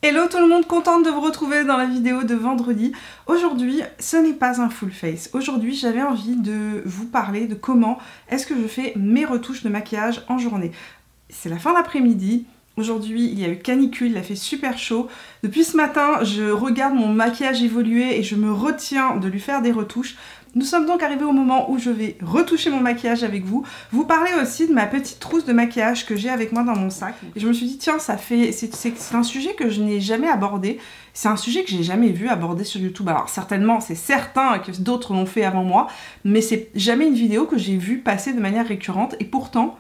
Hello tout le monde, contente de vous retrouver dans la vidéo de vendredi. Aujourd'hui, ce n'est pas un full face. Aujourd'hui, j'avais envie de vous parler de comment est-ce que je fais mes retouches de maquillage en journée. C'est la fin d'après-midi. Aujourd'hui, il y a eu canicule, il a fait super chaud. Depuis ce matin, je regarde mon maquillage évoluer et je me retiens de lui faire des retouches. Nous sommes donc arrivés au moment où je vais retoucher mon maquillage avec vous. Vous parler aussi de ma petite trousse de maquillage que j'ai avec moi dans mon sac. Et je me suis dit, tiens, c'est un sujet que je n'ai jamais abordé. C'est un sujet que j'ai jamais vu aborder sur YouTube. Alors certainement, c'est certain que d'autres l'ont fait avant moi, mais c'est jamais une vidéo que j'ai vue passer de manière récurrente. Et pourtant,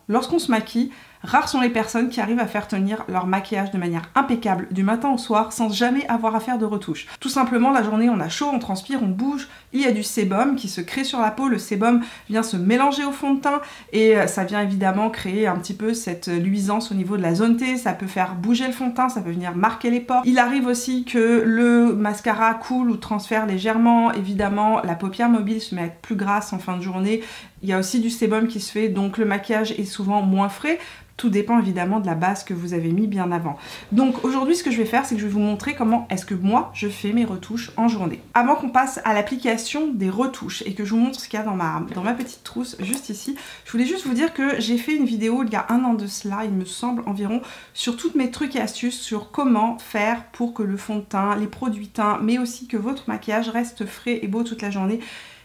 lorsqu'on se maquille, rares sont les personnes qui arrivent à faire tenir leur maquillage de manière impeccable du matin au soir sans jamais avoir à faire de retouches. Tout simplement, la journée on a chaud, on transpire, on bouge, il y a du sébum qui se crée sur la peau, le sébum vient se mélanger au fond de teint et ça vient évidemment créer un petit peu cette luisance au niveau de la zone T, ça peut faire bouger le fond de teint, ça peut venir marquer les pores. Il arrive aussi que le mascara coule ou transfère légèrement, évidemment la paupière mobile se met à être plus grasse en fin de journée, il y a aussi du sébum qui se fait, donc le maquillage est souvent moins frais. Tout dépend évidemment de la base que vous avez mis bien avant. Donc aujourd'hui ce que je vais faire, c'est que je vais vous montrer comment est-ce que moi je fais mes retouches en journée. Avant qu'on passe à l'application des retouches et que je vous montre ce qu'il y a dans ma petite trousse juste ici, je voulais juste vous dire que j'ai fait une vidéo il y a un an de cela, il me semble environ, sur toutes mes trucs et astuces sur comment faire pour que le fond de teint, les produits teints, mais aussi que votre maquillage reste frais et beau toute la journée.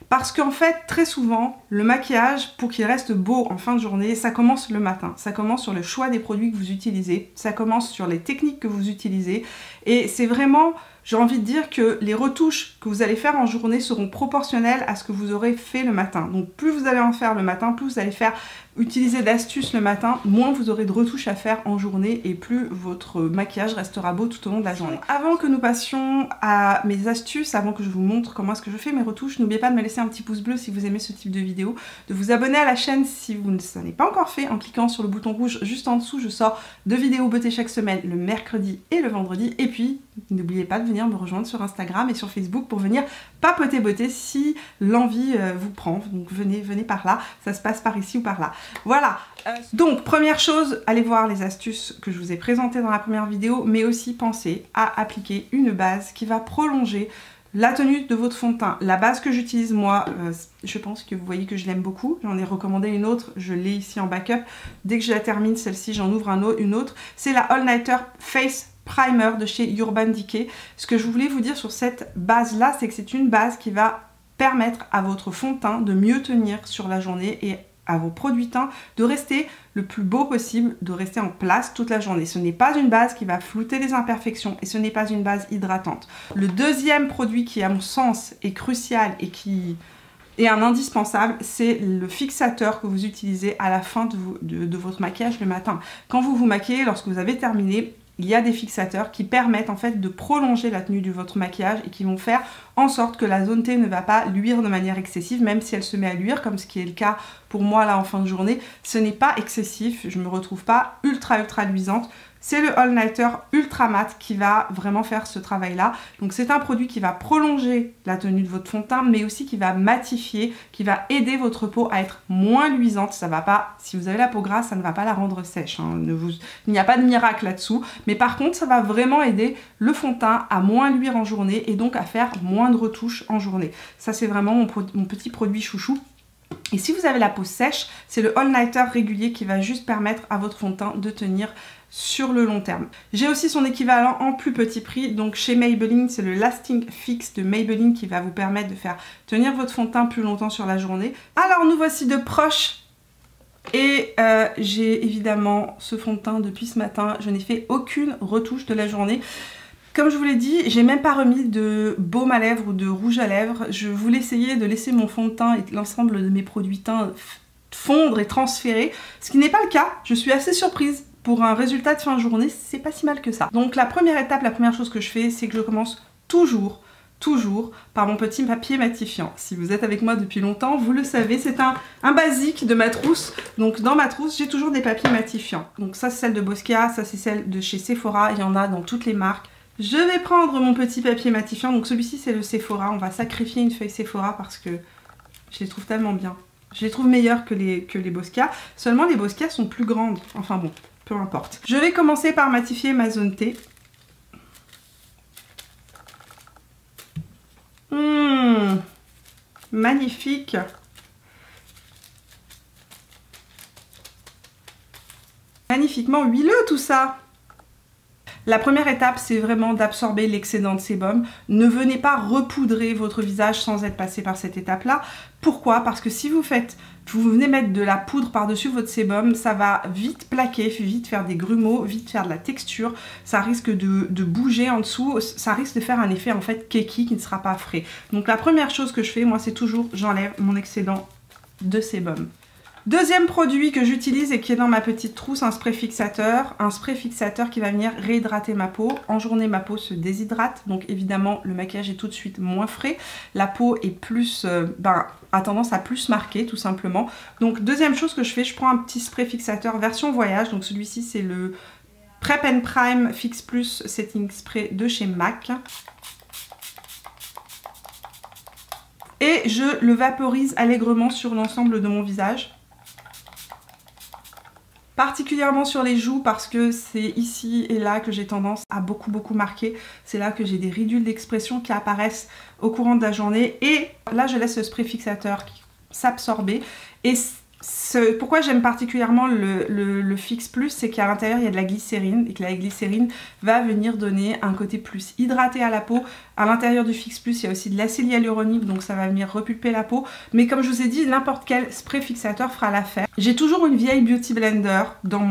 Parce qu'en fait, très souvent, le maquillage, pour qu'il reste beau en fin de journée, ça commence le matin. Ça commence sur le choix des produits que vous utilisez, ça commence sur les techniques que vous utilisez. Et c'est vraiment, j'ai envie de dire que les retouches que vous allez faire en journée seront proportionnelles à ce que vous aurez fait le matin. Donc plus vous allez en faire le matin, plus vous allez utiliser d'astuces le matin, moins vous aurez de retouches à faire en journée et plus votre maquillage restera beau tout au long de la journée. Avant que nous passions à mes astuces, avant que je vous montre comment est-ce que je fais mes retouches, n'oubliez pas de me laisser un petit pouce bleu si vous aimez ce type de vidéo, de vous abonner à la chaîne si vous ne l'avez pas encore fait en cliquant sur le bouton rouge juste en dessous. Je sors 2 vidéos beauté chaque semaine, le mercredi et le vendredi. Et puis, n'oubliez pas de venir me rejoindre sur Instagram et sur Facebook pour venir papoter beauté si l'envie vous prend. Donc venez par là, ça se passe par ici ou par là. Voilà, donc première chose, allez voir les astuces que je vous ai présentées dans la première vidéo, mais aussi pensez à appliquer une base qui va prolonger la tenue de votre fond de teint. La base que j'utilise moi, je pense que vous voyez que je l'aime beaucoup, j'en ai recommandé une autre, je l'ai ici en backup. Dès que je la termine, celle-ci, j'en ouvre une autre. C'est la All Nighter Face Primer de chez Urban Decay. Ce que je voulais vous dire sur cette base-là, c'est que c'est une base qui va permettre à votre fond de teint de mieux tenir sur la journée et à vos produits teints de rester le plus beau possible, de rester en place toute la journée. Ce n'est pas une base qui va flouter les imperfections et ce n'est pas une base hydratante. Le deuxième produit qui à mon sens est crucial et qui est un indispensable, c'est le fixateur que vous utilisez à la fin de votre maquillage le matin. Quand vous vous maquillez, lorsque vous avez terminé, il y a des fixateurs qui permettent en fait de prolonger la tenue de votre maquillage et qui vont faire en sorte que la zone T ne va pas luire de manière excessive, même si elle se met à luire, comme ce qui est le cas pour moi là en fin de journée. Ce n'est pas excessif, je ne me retrouve pas ultra luisante. C'est le All Nighter Ultra Matte qui va vraiment faire ce travail-là. Donc c'est un produit qui va prolonger la tenue de votre fond de teint, mais aussi qui va matifier, qui va aider votre peau à être moins luisante. Ça va pas, si vous avez la peau grasse, ça ne va pas la rendre sèche. Hein. Il n'y a pas de miracle là-dessous. Mais par contre, ça va vraiment aider le fond de teint à moins luire en journée et donc à faire moins de retouches en journée. Ça, c'est vraiment mon petit produit chouchou. Et si vous avez la peau sèche, c'est le All Nighter régulier qui va juste permettre à votre fond de teint de tenir sur le long terme. J'ai aussi son équivalent en plus petit prix, donc chez Maybelline, c'est le Lasting Fix de Maybelline qui va vous permettre de faire tenir votre fond de teint plus longtemps sur la journée. Alors nous voici de proche et j'ai évidemment ce fond de teint depuis ce matin, je n'ai fait aucune retouche de la journée. Comme je vous l'ai dit, j'ai même pas remis de baume à lèvres ou de rouge à lèvres. Je voulais essayer de laisser mon fond de teint et l'ensemble de mes produits teints fondre et transférer, ce qui n'est pas le cas. Je suis assez surprise. Pour un résultat de fin de journée, c'est pas si mal que ça. Donc la première étape, la première chose que je fais, c'est que je commence toujours par mon petit papier matifiant. Si vous êtes avec moi depuis longtemps, vous le savez, c'est un basique de ma trousse. Donc dans ma trousse, j'ai toujours des papiers matifiants. Donc ça c'est celle de Bosca, ça c'est celle de chez Sephora, il y en a dans toutes les marques. Je vais prendre mon petit papier matifiant, donc celui-ci c'est le Sephora, on va sacrifier une feuille Sephora parce que je les trouve tellement bien. Je les trouve meilleures que les Bosca, seulement les Bosca sont plus grandes, enfin bon, peu importe. Je vais commencer par matifier ma zone T. Magnifique. Magnifiquement huileux tout ça. La première étape, c'est vraiment d'absorber l'excédent de sébum. Ne venez pas repoudrer votre visage sans être passé par cette étape-là. Pourquoi? Parce que si vous venez mettre de la poudre par-dessus votre sébum, ça va vite plaquer, vite faire des grumeaux, vite faire de la texture. Ça risque de bouger en dessous. Ça risque de faire un effet en fait keki qui ne sera pas frais. Donc la première chose que je fais, moi, c'est toujours j'enlève mon excédent de sébum. Deuxième produit que j'utilise et qui est dans ma petite trousse, un spray fixateur. Un spray fixateur qui va venir réhydrater ma peau. En journée, ma peau se déshydrate, donc évidemment, le maquillage est tout de suite moins frais. La peau est plus, a tendance à plus marquer, tout simplement. Donc, deuxième chose que je fais, je prends un petit spray fixateur version voyage. Donc, celui-ci, c'est le Prep and Prime Fix Plus Setting Spray de chez MAC. Et je le vaporise allègrement sur l'ensemble de mon visage. Particulièrement sur les joues parce que c'est ici et là que j'ai tendance à beaucoup marquer. C'est là que j'ai des ridules d'expression qui apparaissent au courant de la journée. Et là, je laisse le spray fixateur s'absorber. Et pourquoi j'aime particulièrement le Fix Plus, c'est qu'à l'intérieur il y a de la glycérine et que la glycérine va venir donner un côté plus hydraté à la peau. À l'intérieur du Fix Plus, il y a aussi de l'acide hyaluronique, donc ça va venir repulper la peau. Mais comme je vous ai dit, n'importe quel spray fixateur fera l'affaire. J'ai toujours une vieille Beauty Blender dans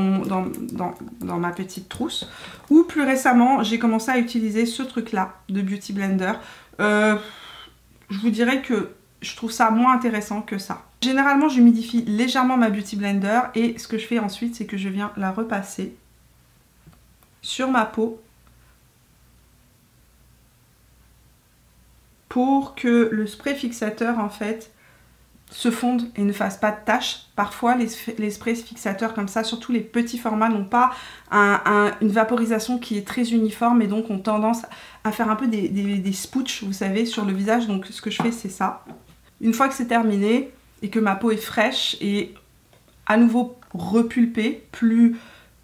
ma petite trousse. Ou plus récemment, j'ai commencé à utiliser ce truc-là de Beauty Blender. Je vous dirais que je trouve ça moins intéressant que ça. Généralement, j'humidifie légèrement ma Beauty Blender et ce que je fais ensuite, c'est que je viens la repasser sur ma peau pour que le spray fixateur, en fait, se fonde et ne fasse pas de taches. Parfois, les sprays fixateurs comme ça, surtout les petits formats, n'ont pas une vaporisation qui est très uniforme et donc ont tendance à faire un peu des spooches, vous savez, sur le visage. Donc, ce que je fais, c'est ça. Une fois que c'est terminé et que ma peau est fraîche et à nouveau repulpée,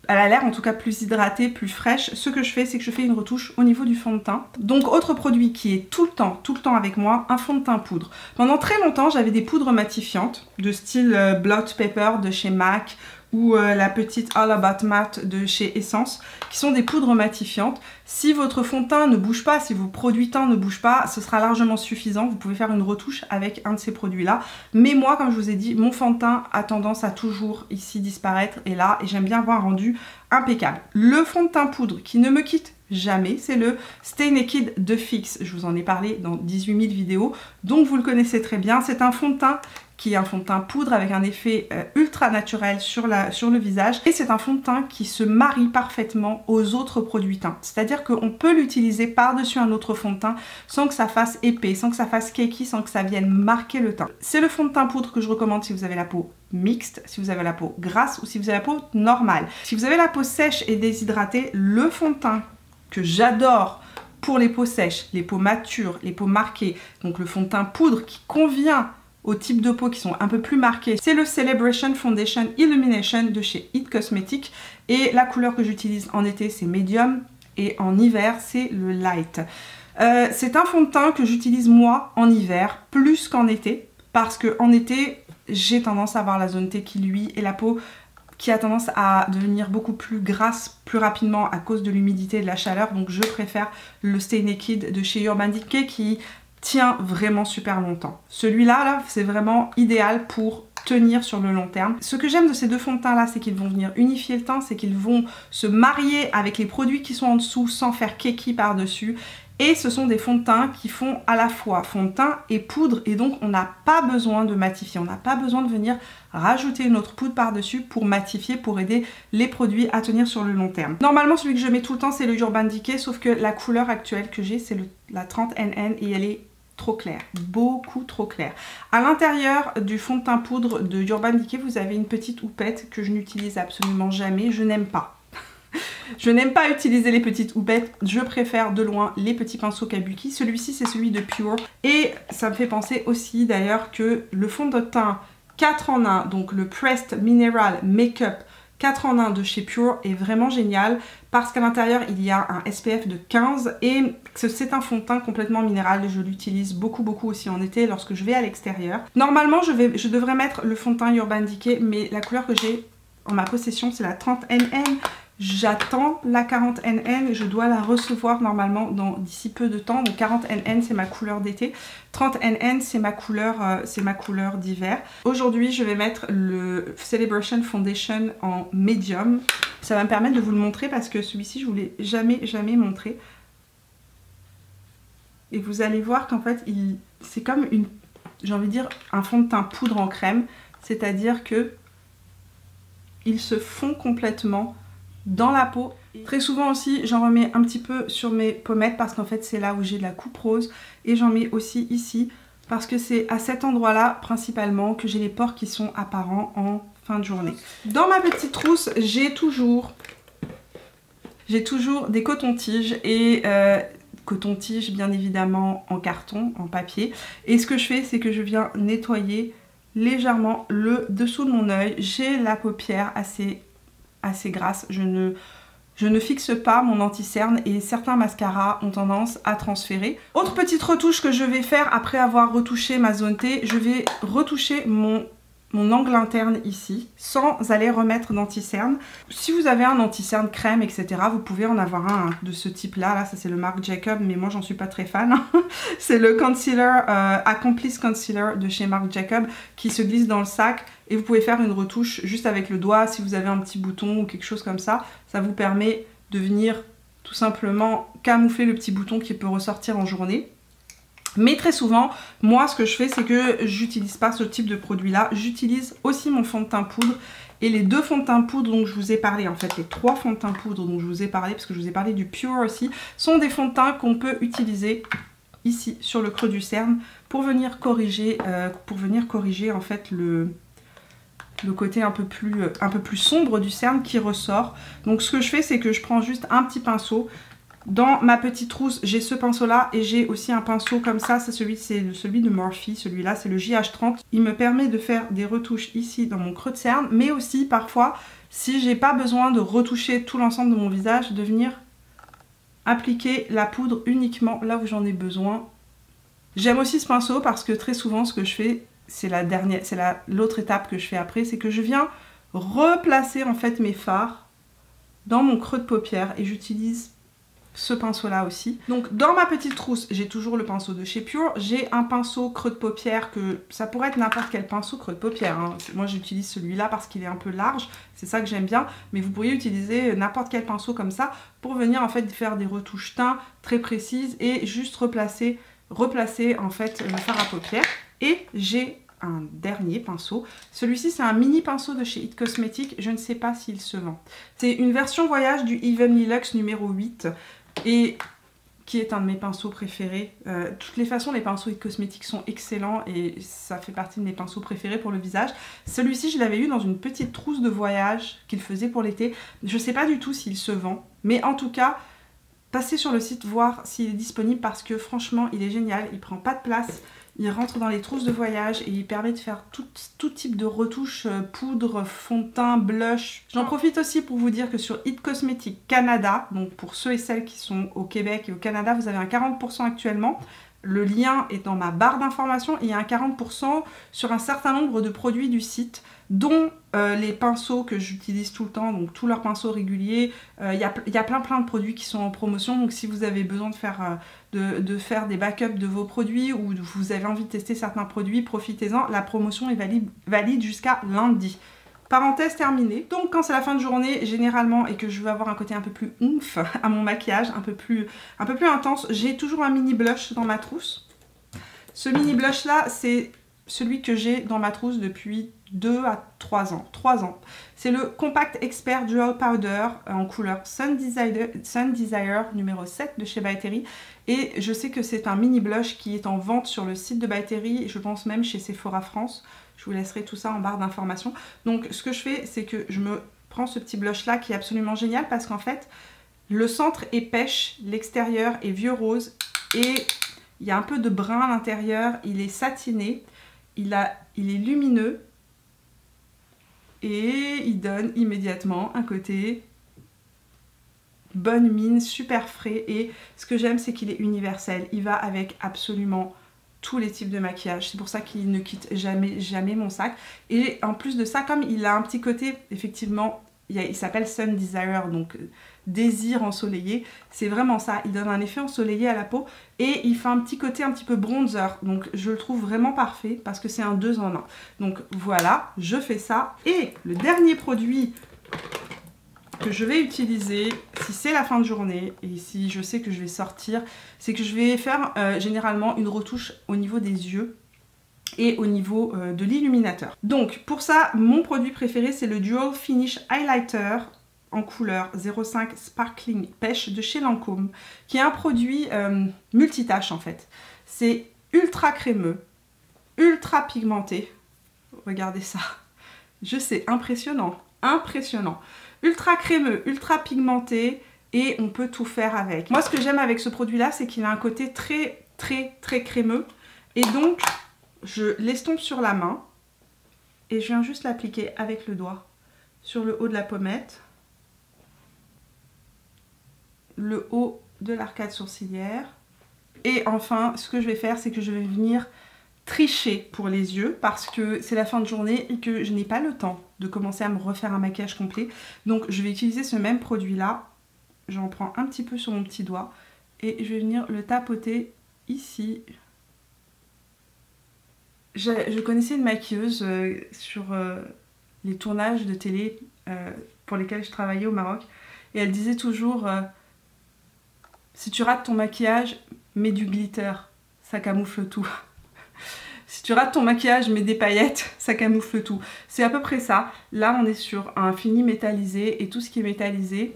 elle a l'air en tout cas plus hydratée, plus fraîche, ce que je fais, c'est que je fais une retouche au niveau du fond de teint. Donc autre produit qui est tout le temps avec moi, un fond de teint poudre. Pendant très longtemps, j'avais des poudres matifiantes de style Blot Pepper de chez MAC ou la petite All About Matte de chez Essence, qui sont des poudres matifiantes. Si votre fond de teint ne bouge pas, si vos produits teints ne bougent pas, ce sera largement suffisant. Vous pouvez faire une retouche avec un de ces produits-là. Mais moi, comme je vous ai dit, mon fond de teint a tendance à toujours ici disparaître et j'aime bien avoir un rendu impeccable. Le fond de teint poudre qui ne me quitte jamais, c'est le Stay Naked de Fix. Je vous en ai parlé dans 18 000 vidéos, donc vous le connaissez très bien. C'est un fond de teint qui est un fond de teint poudre avec un effet ultra naturel sur le visage. Et c'est un fond de teint qui se marie parfaitement aux autres produits teints. C'est-à-dire qu'on peut l'utiliser par-dessus un autre fond de teint sans que ça fasse épais, sans que ça fasse cakey, sans que ça vienne marquer le teint. C'est le fond de teint poudre que je recommande si vous avez la peau mixte, si vous avez la peau grasse ou si vous avez la peau normale. Si vous avez la peau sèche et déshydratée, le fond de teint que j'adore pour les peaux sèches, les peaux matures, les peaux marquées, donc le fond de teint poudre qui convient aux types de peau qui sont un peu plus marqués, c'est le Celebration Foundation Illumination de chez It Cosmetics et la couleur que j'utilise en été c'est Medium et en hiver c'est le Light. C'est un fond de teint que j'utilise moi en hiver plus qu'en été parce que en été j'ai tendance à avoir la zone T qui luit et la peau qui a tendance à devenir beaucoup plus grasse plus rapidement à cause de l'humidité et de la chaleur, donc je préfère le Stay Naked de chez Urban Decay qui tient vraiment super longtemps. Celui-là, c'est vraiment idéal pour tenir sur le long terme. Ce que j'aime de ces deux fonds de teint là, c'est qu'ils vont venir unifier le teint, c'est qu'ils vont se marier avec les produits qui sont en dessous sans faire keki par-dessus. Et ce sont des fonds de teint qui font à la fois fond de teint et poudre et donc on n'a pas besoin de matifier, on n'a pas besoin de venir rajouter une autre poudre par-dessus pour matifier, pour aider les produits à tenir sur le long terme. Normalement celui que je mets tout le temps c'est le Urban Decay, sauf que la couleur actuelle que j'ai c'est la 30NN et elle est trop clair, beaucoup trop clair. À l'intérieur du fond de teint poudre de Urban Decay, vous avez une petite houppette que je n'utilise absolument jamais, je n'aime pas. Je n'aime pas utiliser les petites houpettes, je préfère de loin les petits pinceaux Kabuki. Celui-ci c'est celui de Pure et ça me fait penser aussi d'ailleurs que le fond de teint 4 en 1, donc le Pressed Mineral Makeup 4 en 1 de chez Pure est vraiment génial parce qu'à l'intérieur il y a un SPF de 15 et c'est un fond de teint complètement minéral. Je l'utilise beaucoup aussi en été lorsque je vais à l'extérieur. Normalement je devrais mettre le fond de teint Urban Decay, mais la couleur que j'ai en ma possession c'est la 30NN. J'attends la 40NN, je dois la recevoir normalement d'ici peu de temps. Donc 40NN c'est ma couleur d'été, 30NN c'est ma couleur d'hiver. Aujourd'hui je vais mettre le Celebration Foundation en médium. Ça va me permettre de vous le montrer parce que celui-ci je vous l'ai jamais montré. Et vous allez voir qu'en fait c'est comme j'ai envie de dire un fond de teint poudre en crème. C'est-à-dire que il se fond complètement dans la peau. Très souvent aussi j'en remets un petit peu sur mes pommettes parce qu'en fait c'est là où j'ai de la coupe rose, et j'en mets aussi ici parce que c'est à cet endroit là principalement que j'ai les pores qui sont apparents en fin de journée. Dans ma petite trousse j'ai toujours des cotons-tiges et coton-tige bien évidemment en carton, en papier, et ce que je fais c'est que je viens nettoyer légèrement le dessous de mon œil. J'ai la paupière assez grasse, je ne fixe pas mon anti-cerne et certains mascaras ont tendance à transférer. Autre petite retouche que je vais faire après avoir retouché ma zone T, je vais retoucher mon angle interne ici sans aller remettre d'anti-cerne. Si vous avez un anti-cerne crème etc, vous pouvez en avoir un de ce type là, ça c'est le Marc Jacob mais moi j'en suis pas très fan. C'est le concealer Accomplice Concealer de chez Marc Jacob qui se glisse dans le sac et vous pouvez faire une retouche juste avec le doigt si vous avez un petit bouton ou quelque chose comme ça. Ça vous permet de venir tout simplement camoufler le petit bouton qui peut ressortir en journée. Mais très souvent, moi ce que je fais c'est que j'utilise pas ce type de produit là, j'utilise aussi mon fond de teint poudre. Et les deux fonds de teint poudre dont je vous ai parlé, en fait les 3 fonds de teint poudre dont je vous ai parlé, parce que je vous ai parlé du Pure aussi, sont des fonds de teint qu'on peut utiliser ici sur le creux du cerne pour venir corriger en fait le côté un peu plus sombre du cerne qui ressort. Donc ce que je fais c'est que je prends juste un petit pinceau. Dans ma petite trousse, j'ai ce pinceau là et j'ai aussi un pinceau comme ça, c'est celui de Morphe, celui-là c'est le JH30. Il me permet de faire des retouches ici dans mon creux de cerne, mais aussi parfois, si j'ai pas besoin de retoucher tout l'ensemble de mon visage, de venir appliquer la poudre uniquement là où j'en ai besoin. J'aime aussi ce pinceau parce que très souvent ce que je fais, c'est l'autre étape que je fais après, c'est que je viens replacer en fait mes fards dans mon creux de paupière et j'utilise ce pinceau là aussi. Donc dans ma petite trousse j'ai toujours le pinceau de chez Pure, j'ai un pinceau creux de paupière que ça pourrait être n'importe quel pinceau creux de paupière hein. Moi j'utilise celui-là parce qu'il est un peu large, c'est ça que j'aime bien, mais vous pourriez utiliser n'importe quel pinceau comme ça pour venir en fait faire des retouches teint très précises et juste replacer en fait le fard à paupières. Et j'ai un dernier pinceau, celui-ci c'est un mini pinceau de chez It Cosmetics, je ne sais pas s'il se vend. C'est une version voyage du Evenly Luxe numéro 8 et qui est un de mes pinceaux préférés. De toutes les façons les pinceaux It Cosmetics sont excellents et ça fait partie de mes pinceaux préférés pour le visage. Celui-ci je l'avais eu dans une petite trousse de voyage qu'il faisait pour l'été. Je ne sais pas du tout s'il se vend, mais en tout cas passez sur le site voir s'il est disponible parce que franchement il est génial, il prend pas de place. Il rentre dans les trousses de voyage et il permet de faire tout type de retouches, poudre, fond de teint, blush. J'en profite aussi pour vous dire que sur It Cosmetics Canada, donc pour ceux et celles qui sont au Québec et au Canada, vous avez un 40% actuellement. Le lien est dans ma barre d'informations et il y a un 40% sur un certain nombre de produits du site, dont les pinceaux que j'utilise tout le temps, donc tous leurs pinceaux réguliers. Il y a plein de produits qui sont en promotion, donc si vous avez besoin de faire des backups de vos produits ou vous avez envie de tester certains produits, profitez-en, la promotion est valide jusqu'à lundi. Parenthèse terminée. Donc quand c'est la fin de journée généralement et que je veux avoir un côté un peu plus oomph à mon maquillage, un peu plus intense, j'ai toujours un mini blush dans ma trousse. Ce mini blush là c'est celui que j'ai dans ma trousse depuis 2 à 3 ans. 3 ans. C'est le Compact Expert Dual Powder en couleur Sun Desire numéro 7 de chez By Terry. Et je sais que c'est un mini blush qui est en vente sur le site de By Terry et je pense même chez Sephora France. Je vous laisserai tout ça en barre d'informations. Donc ce que je fais, c'est que je me prends ce petit blush là qui est absolument génial parce qu'en fait, le centre est pêche, l'extérieur est vieux rose et il y a un peu de brun à l'intérieur, il est satiné, il est lumineux. et il donne immédiatement un côté bonne mine, super frais. Et ce que j'aime, c'est qu'il est universel. Il va avec absolument tous les types de maquillage. C'est pour ça qu'il ne quitte jamais mon sac. Et en plus de ça, comme il a un petit côté, effectivement, il s'appelle Sun Desire, donc désir ensoleillé. C'est vraiment ça. Il donne un effet ensoleillé à la peau et il fait un petit côté un petit peu bronzer. Donc je le trouve vraiment parfait parce que c'est un 2 en 1. Donc voilà, je fais ça. Et le dernier produit que je vais utiliser, si c'est la fin de journée et si je sais que je vais sortir, c'est que je vais faire généralement une retouche au niveau des yeux et au niveau de l'illuminateur. Donc pour ça, mon produit préféré, c'est le Dual Finish Highlighter en couleur 05 Sparkling Pêche de chez Lancôme, qui est un produit multitâche en fait. C'est ultra crémeux, ultra pigmenté. Regardez ça. Je sais, impressionnant, impressionnant. Ultra crémeux, ultra pigmenté et on peut tout faire avec. Moi, ce que j'aime avec ce produit-là, c'est qu'il a un côté très crémeux. Et donc, je l'estompe sur la main et je viens juste l'appliquer avec le doigt sur le haut de la pommette, le haut de l'arcade sourcilière. Et enfin, ce que je vais faire, c'est que je vais venir tricher pour les yeux parce que c'est la fin de journée et que je n'ai pas le temps de commencer à me refaire un maquillage complet. Donc je vais utiliser ce même produit là, j'en prends un petit peu sur mon petit doigt et je vais venir le tapoter ici. Je connaissais une maquilleuse sur les tournages de télé pour lesquels je travaillais au Maroc et elle disait toujours si tu rates ton maquillage, mets du glitter, ça camoufle tout. Si tu rates ton maquillage, mets des paillettes, ça camoufle tout. C'est à peu près ça. Là, on est sur un fini métallisé et tout ce qui est métallisé,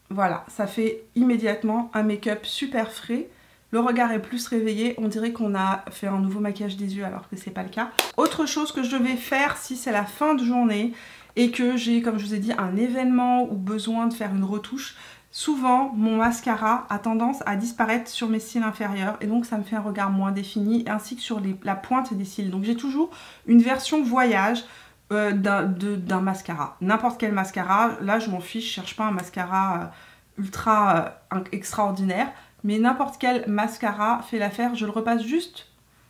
voilà, ça fait immédiatement un make-up super frais. Le regard est plus réveillé, on dirait qu'on a fait un nouveau maquillage des yeux alors que c'est pas le cas. Autre chose que je vais faire si c'est la fin de journée et que j'ai, comme je vous ai dit, un événement ou besoin de faire une retouche, souvent mon mascara a tendance à disparaître sur mes cils inférieurs et donc ça me fait un regard moins défini ainsi que sur la pointe des cils. Donc j'ai toujours une version voyage d'un mascara, n'importe quel mascara. Là je m'en fiche, je cherche pas un mascara ultra extraordinaire, mais n'importe quel mascara fait l'affaire. Je le repasse juste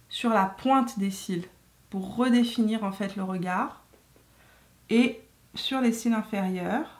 sur la pointe des cils pour redéfinir en fait le regard et sur les cils inférieurs.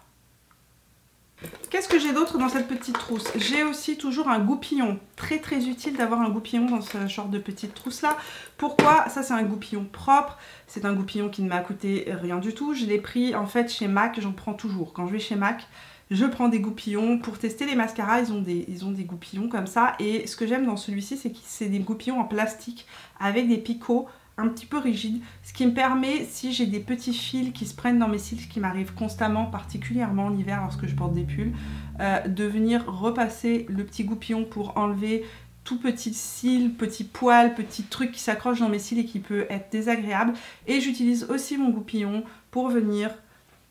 Qu'est-ce que j'ai d'autre dans cette petite trousse? J'ai aussi toujours un goupillon. Très utile d'avoir un goupillon dans ce genre de petite trousse là. Pourquoi? Ça c'est un goupillon propre. C'est un goupillon qui ne m'a coûté rien du tout. Je l'ai pris en fait chez MAC. J'en prends toujours. Quand je vais chez MAC, je prends des goupillons. Pour tester les mascaras, ils ont des goupillons comme ça. Et ce que j'aime dans celui-ci, c'est que c'est des goupillons en plastique avec des picots un petit peu rigide, ce qui me permet, si j'ai des petits fils qui se prennent dans mes cils, ce qui m'arrive constamment, particulièrement en hiver lorsque je porte des pulls, de venir repasser le petit goupillon pour enlever tout petit cils, petit poil, petit truc qui s'accroche dans mes cils et qui peut être désagréable. Et j'utilise aussi mon goupillon pour venir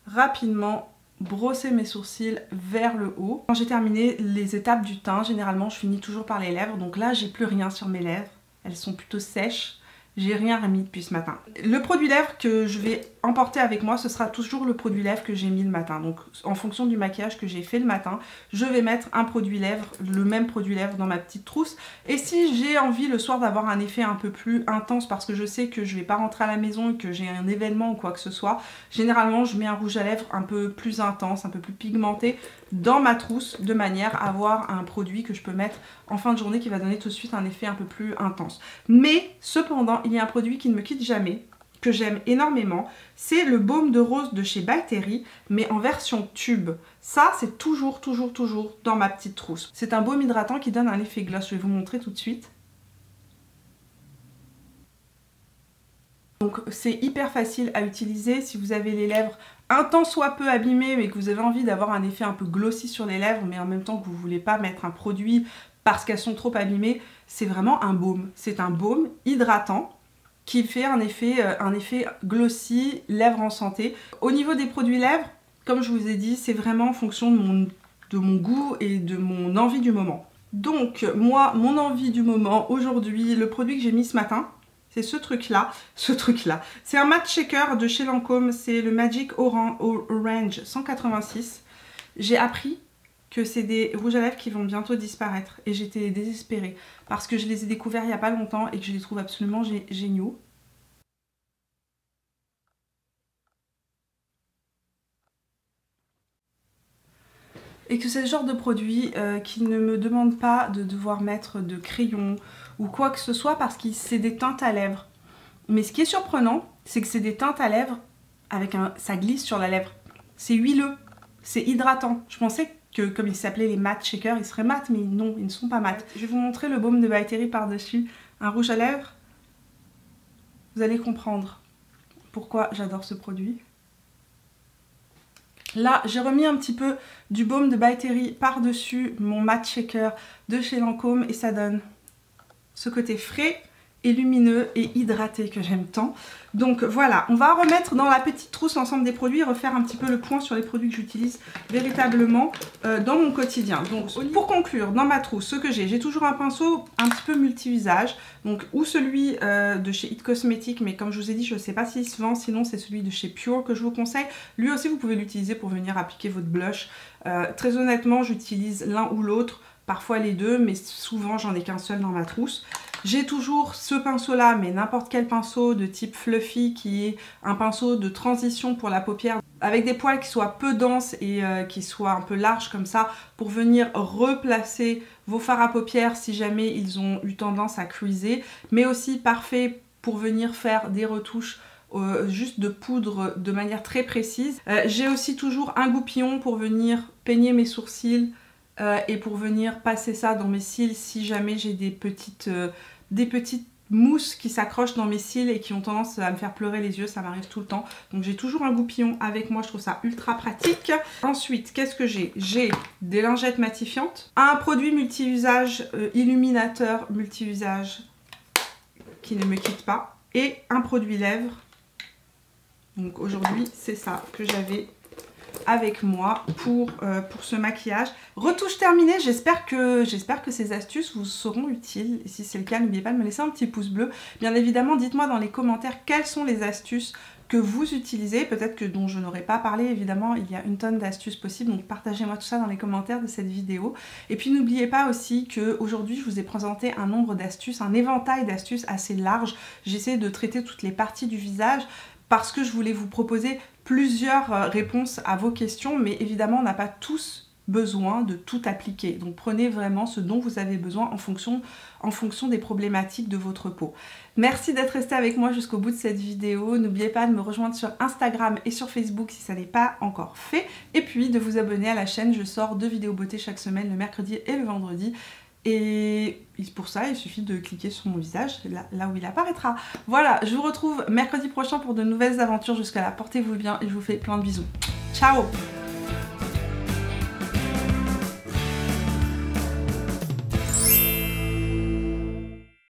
rapidement brosser mes sourcils vers le haut. Quand j'ai terminé les étapes du teint, généralement je finis toujours par les lèvres, donc là j'ai plus rien sur mes lèvres, elles sont plutôt sèches. J'ai rien remis depuis ce matin. Le produit lèvres que je vais emporter avec moi, ce sera toujours le produit lèvres que j'ai mis le matin. Donc en fonction du maquillage que j'ai fait le matin, je vais mettre un produit lèvres, le même produit lèvres dans ma petite trousse. Et si j'ai envie le soir d'avoir un effet un peu plus intense parce que je sais que je vais pas rentrer à la maison et que j'ai un événement ou quoi que ce soit, généralement je mets un rouge à lèvres un peu plus intense, un peu plus pigmenté dans ma trousse de manière à avoir un produit que je peux mettre en fin de journée qui va donner tout de suite un effet un peu plus intense. Mais cependant, il y a un produit qui ne me quitte jamais, que j'aime énormément, c'est le baume de rose de chez By Terry, mais en version tube. Ça, c'est toujours dans ma petite trousse. C'est un baume hydratant qui donne un effet gloss, je vais vous montrer tout de suite. Donc c'est hyper facile à utiliser si vous avez les lèvres un tant soit peu abîmées mais que vous avez envie d'avoir un effet un peu glossy sur les lèvres mais en même temps que vous ne voulez pas mettre un produit parce qu'elles sont trop abîmées. C'est vraiment un baume. C'est un baume hydratant qui fait un effet glossy, lèvres en santé. Au niveau des produits lèvres, comme je vous ai dit, c'est vraiment en fonction de mon goût et de mon envie du moment. Donc moi, mon envie du moment aujourd'hui, le produit que j'ai mis ce matin, c'est ce truc-là. C'est un matte shaker de chez Lancôme, c'est le Magic Orange 186. J'ai appris que c'est des rouges à lèvres qui vont bientôt disparaître et j'étais désespérée parce que je les ai découverts il n'y a pas longtemps et que je les trouve absolument géniaux. Et que c'est le genre de produit qui ne me demande pas de devoir mettre de crayon ou quoi que ce soit parce que c'est des teintes à lèvres. Mais ce qui est surprenant, c'est que c'est des teintes à lèvres avec ça glisse sur la lèvre. C'est huileux, c'est hydratant. Je pensais que comme ils s'appelaient les matte shakers, ils seraient mat, mais non, ils ne sont pas mat. Je vais vous montrer le baume de By Terry par-dessus. Un rouge à lèvres. Vous allez comprendre pourquoi j'adore ce produit. Là, j'ai remis un petit peu du baume de By Terry par-dessus mon matte shaker de chez Lancôme et ça donne ce côté frais et lumineux et hydraté que j'aime tant. Donc voilà, on va remettre dans la petite trousse l'ensemble des produits et refaire un petit peu le point sur les produits que j'utilise véritablement dans mon quotidien. Donc pour conclure, dans ma trousse, ce que j'ai toujours un pinceau un petit peu multi-usage, donc ou celui de chez It Cosmetics, mais comme je vous ai dit, je ne sais pas s'il se vend, sinon c'est celui de chez Pure que je vous conseille. Lui aussi, vous pouvez l'utiliser pour venir appliquer votre blush. Très honnêtement, j'utilise l'un ou l'autre, parfois les deux, mais souvent j'en ai qu'un seul dans ma trousse. J'ai toujours ce pinceau là, mais n'importe quel pinceau de type fluffy qui est un pinceau de transition pour la paupière avec des poils qui soient peu denses et qui soient un peu larges comme ça pour venir replacer vos fards à paupières si jamais ils ont eu tendance à creaser, mais aussi parfait pour venir faire des retouches juste de poudre de manière très précise. J'ai aussi toujours un goupillon pour venir peigner mes sourcils et pour venir passer ça dans mes cils si jamais j'ai des petites mousses qui s'accrochent dans mes cils et qui ont tendance à me faire pleurer les yeux, ça m'arrive tout le temps. Donc j'ai toujours un goupillon avec moi, je trouve ça ultra pratique. Ensuite, qu'est-ce que j'ai? J'ai des lingettes matifiantes, un produit multi-usage, illuminateur multi-usage qui ne me quitte pas, et un produit lèvres. Donc aujourd'hui, c'est ça que j'avais avec moi pour ce maquillage. Retouche terminée, j'espère que ces astuces vous seront utiles. Et si c'est le cas, n'oubliez pas de me laisser un petit pouce bleu. Bien évidemment, dites-moi dans les commentaires quelles sont les astuces que vous utilisez, peut-être que dont je n'aurais pas parlé, évidemment il y a une tonne d'astuces possibles, donc partagez-moi tout ça dans les commentaires de cette vidéo. Et puis n'oubliez pas aussi qu'aujourd'hui je vous ai présenté un nombre d'astuces, un éventail d'astuces assez large. J'essaie de traiter toutes les parties du visage parce que je voulais vous proposer plusieurs réponses à vos questions, mais évidemment on n'a pas tous besoin de tout appliquer. Donc prenez vraiment ce dont vous avez besoin en fonction des problématiques de votre peau. Merci d'être resté avec moi jusqu'au bout de cette vidéo. N'oubliez pas de me rejoindre sur Instagram et sur Facebook si ça n'est pas encore fait. Et puis de vous abonner à la chaîne, je sors 2 vidéos beauté chaque semaine, le mercredi et le vendredi. Et pour ça, il suffit de cliquer sur mon visage, là où il apparaîtra. Voilà, je vous retrouve mercredi prochain pour de nouvelles aventures. Jusqu'à là, portez-vous bien et je vous fais plein de bisous. Ciao!